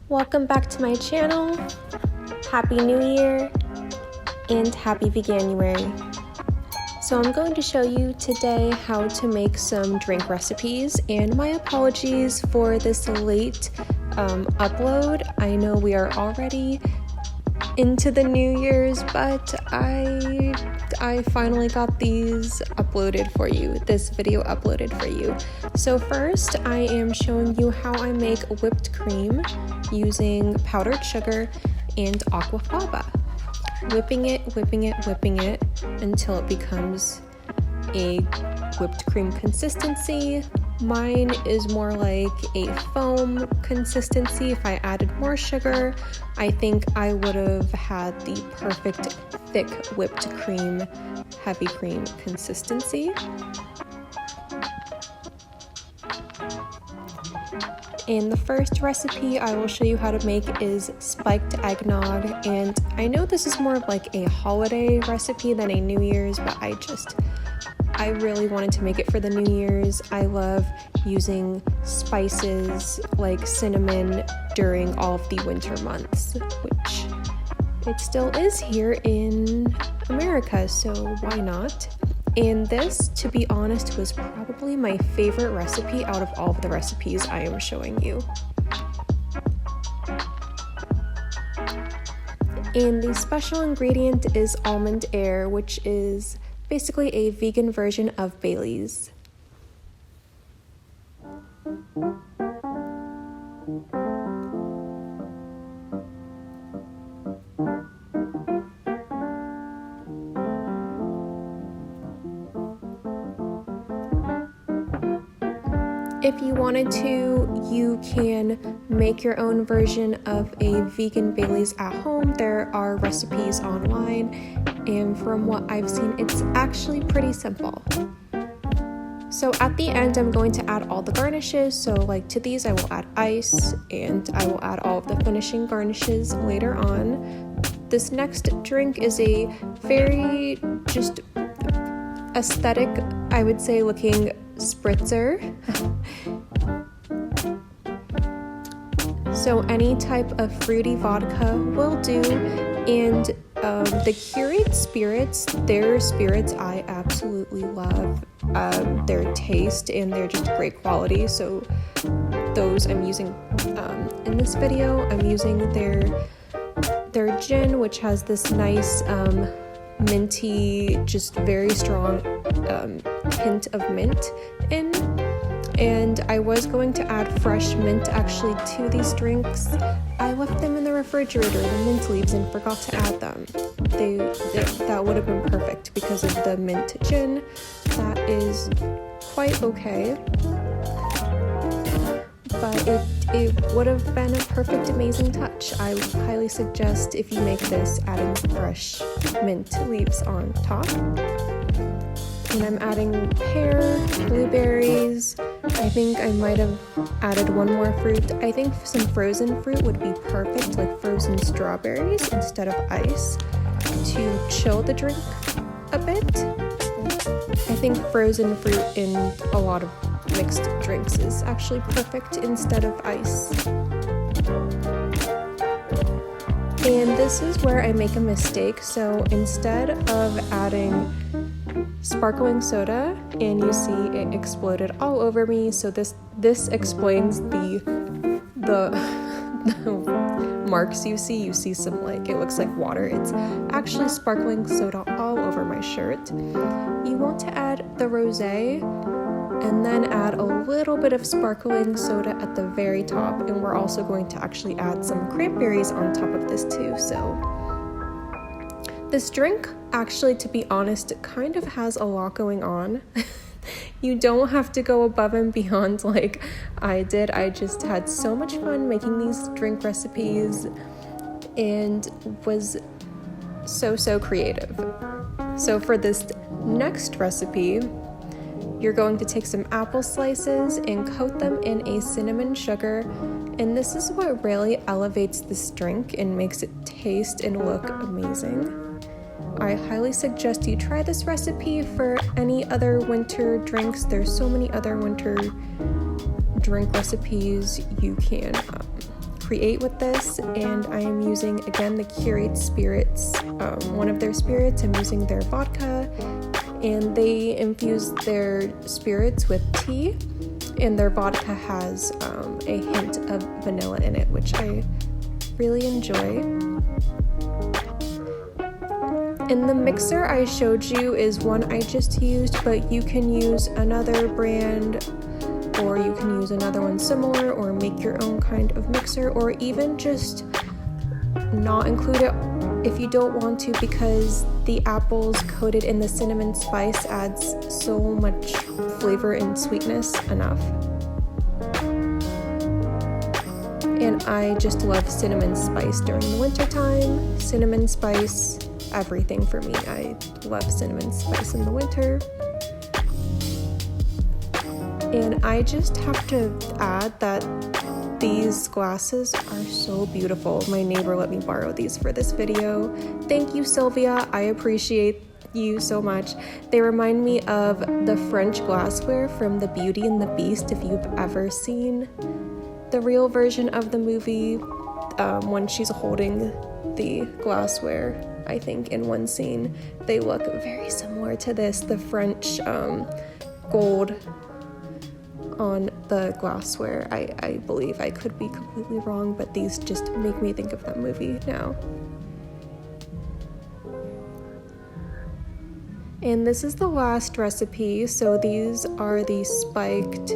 Welcome back to my channel. Happy New Year and Happy Veganuary. So I'm going to show you today how to make some drink recipes, and my apologies for this late upload. I know we are already into the New Year's, but I finally got these uploaded for you, this video uploaded for you. So first I am showing you how I make whipped cream using powdered sugar and aquafaba. Whipping it until it becomes a whipped cream consistency. Mine is more like a foam consistency. If I added more sugar, I think I would have had the perfect thick whipped cream, heavy cream consistency. And the first recipe I will show you how to make is spiked eggnog, and I know this is more of like a holiday recipe than a New Year's, but I really wanted to make it for the New Year's. I love using spices like cinnamon during all of the winter months, which it still is here in America, so why not? And this, to be honest, was probably my favorite recipe out of all of the recipes I am showing you. And the special ingredient is Almondaire, which is basically a vegan version of Bailey's. If you wanted to, you can make your own version of a vegan Bailey's at home. There are recipes online, and from what I've seen, it's actually pretty simple. So at the end, I'm going to add all the garnishes. So like to these, I will add ice, and I will add all of the finishing garnishes later on. This next drink is a very just aesthetic, I would say, looking spritzer. So any type of fruity vodka will do, and the Keurig spirits, their spirits I absolutely love. Their taste, and they're just great quality, so those I'm using in this video. I'm using their gin, which has this nice minty, just very strong hint of mint in, and I was going to add fresh mint actually to these drinks. I left them in the refrigerator, the mint leaves, and forgot to add them. That would have been perfect because of the mint gin. That is quite okay, but it would have been a perfect, amazing touch. I would highly suggest, if you make this, adding fresh mint leaves on top. And I'm adding pear, blueberries. I think I might have added one more fruit. I think some frozen fruit would be perfect, like frozen strawberries instead of ice, to chill the drink a bit. I think frozen fruit in a lot of mixed drinks is actually perfect instead of ice. And this is where I make a mistake. So instead of adding sparkling soda, and you see it exploded all over me, so this explains the marks you see some, like, it looks like water. It's actually sparkling soda all over my shirt. You want to add the rosé and then add a little bit of sparkling soda at the very top, and we're also going to actually add some cranberries on top of this too. So this drink, actually, to be honest, kind of has a lot going on. You don't have to go above and beyond like I did. I just had so much fun making these drink recipes and was so creative. So for this next recipe, you're going to take some apple slices and coat them in a cinnamon sugar, and this is what really elevates this drink and makes it taste and look amazing. I highly suggest you try this recipe for any other winter drinks. There's so many other winter drink recipes you can create with this, and I am using, again, the Curate Spirits, one of their spirits. I'm using their vodka, and they infuse their spirits with tea, and their vodka has a hint of vanilla in it, which I really enjoy. And the mixer I showed you is one I just used, but you can use another brand, or you can use another one similar, or make your own kind of mixer, or even just not include it if you don't want to, because the apples coated in the cinnamon spice adds so much flavor and sweetness enough. And I just love cinnamon spice during the winter time. Cinnamon spice, everything for me. I love cinnamon spice in the winter. And I just have to add that these glasses are so beautiful. My neighbor let me borrow these for this video. Thank you, Sylvia. I appreciate you so much. They remind me of the French glassware from The Beauty and the Beast, if you've ever seen the real version of the movie, when she's holding the glassware, I think, in one scene. They look very similar to this, the French gold on the glassware. I believe. I could be completely wrong, but these just make me think of that movie now. And this is the last recipe. So these are the spiked,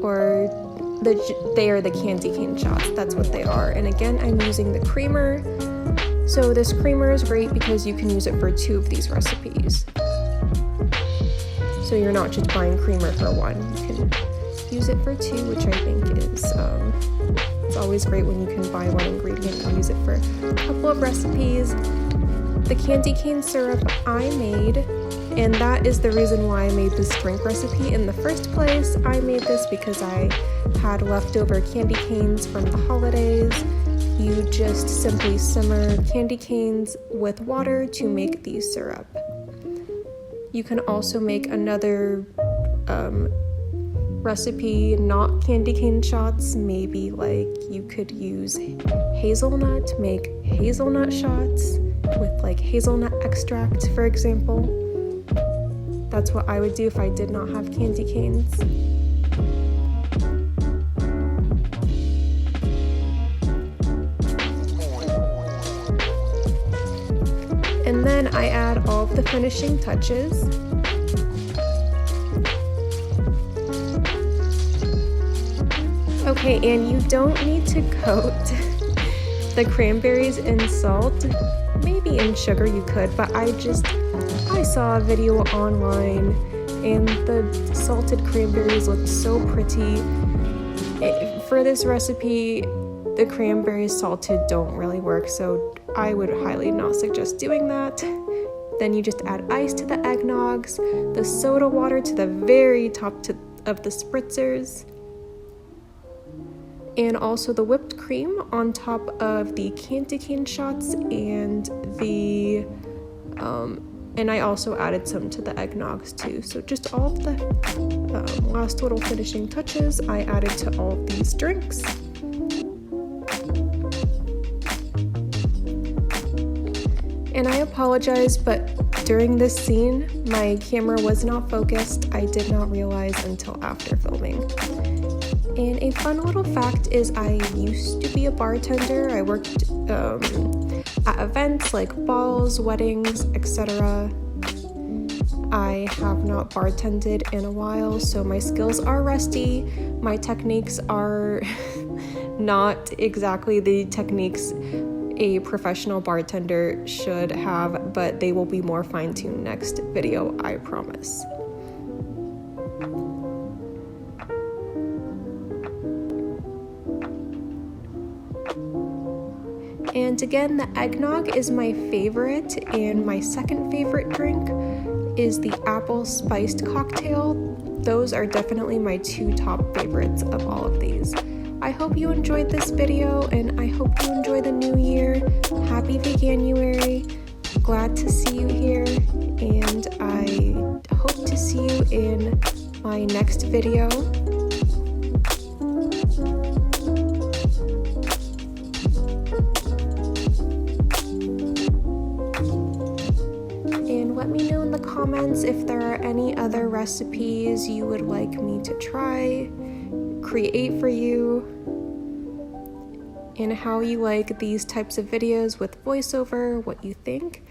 or they are the candy cane shots. That's what they are. And again, I'm using the creamer. So this creamer is great because you can use it for 2 of these recipes. So you're not just buying creamer for 1. You can use it for 2, which I think is, it's always great when you can buy 1 ingredient and use it for a couple of recipes. The candy cane syrup I made, and that is the reason why I made this drink recipe in the first place. I made this because I had leftover candy canes from the holidays. You just simply simmer candy canes with water to make the syrup. You can also make another recipe, not candy cane shots. Maybe like you could use hazelnut, make hazelnut shots with like hazelnut extract, for example. That's what I would do if I did not have candy canes. And then I add all of the finishing touches. Okay, and you don't need to coat the cranberries in salt. Maybe in sugar you could, but I saw a video online and the salted cranberries looked so pretty. For this recipe, the cranberries salted don't really work, so I would highly not suggest doing that. Then you just add ice to the eggnogs, the soda water to the very top of the spritzers, and also the whipped cream on top of the candy cane shots and the and I also added some to the eggnogs too. So just all of the last little finishing touches I added to all of these drinks. And I apologize, but during this scene, my camera was not focused. I did not realize until after filming. And a fun little fact is I used to be a bartender. I worked at events like balls, weddings, etc. I have not bartended in a while, so my skills are rusty. My techniques are not exactly the techniques a professional bartender should have, but they will be more fine-tuned next video, I promise. And again, the eggnog is my favorite, and my second favorite drink is the apple spiced cocktail. Those are definitely my 2 top favorites of all of these. I hope you enjoyed this video, and I hope you enjoy the new year. Happy Veganuary. Glad to see you here, and I hope to see you in my next video. let me know in the comments if there are any other recipes you would like me to try, create for you, and how you like these types of videos with voiceover, what you think.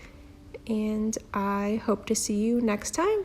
And I hope to see you next time.